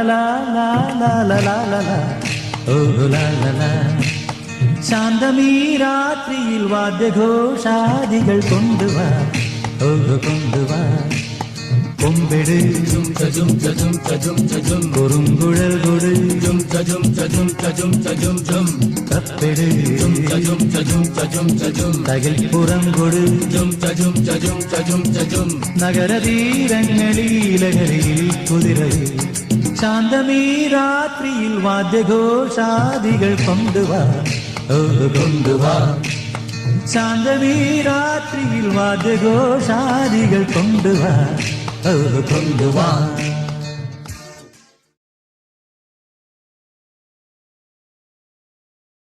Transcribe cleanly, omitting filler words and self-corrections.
ലാ ലാ ലാ ലാ ലാ ലാ ലാ ഓ ലാ ലാ ലാ ശാന്തമീ രാത്രിയിൽ വാദ്യഘോഷാദികൾ കൊണ്ടുവാ ഓ കൊണ്ടുവാ കൊമ്പെട് കുറുങ്കുഴൽ കൊട് കപ്പെട് തകിൽപ്പുറം കൊട് നഗരതീരങ്ങളിലകരിയിൽ കുതിരയിൽ ശാന്തമീ രാത്രിയിൽ വാദ്യഘോഷാദികൾ കൊണ്ടുവാ ഓ കൊണ്ടുവാ ശാന്തമീ രാത്രിയിൽ വാദ്യഘോഷാദികൾ കൊണ്ടുവാ ഓ കൊണ്ടുവാ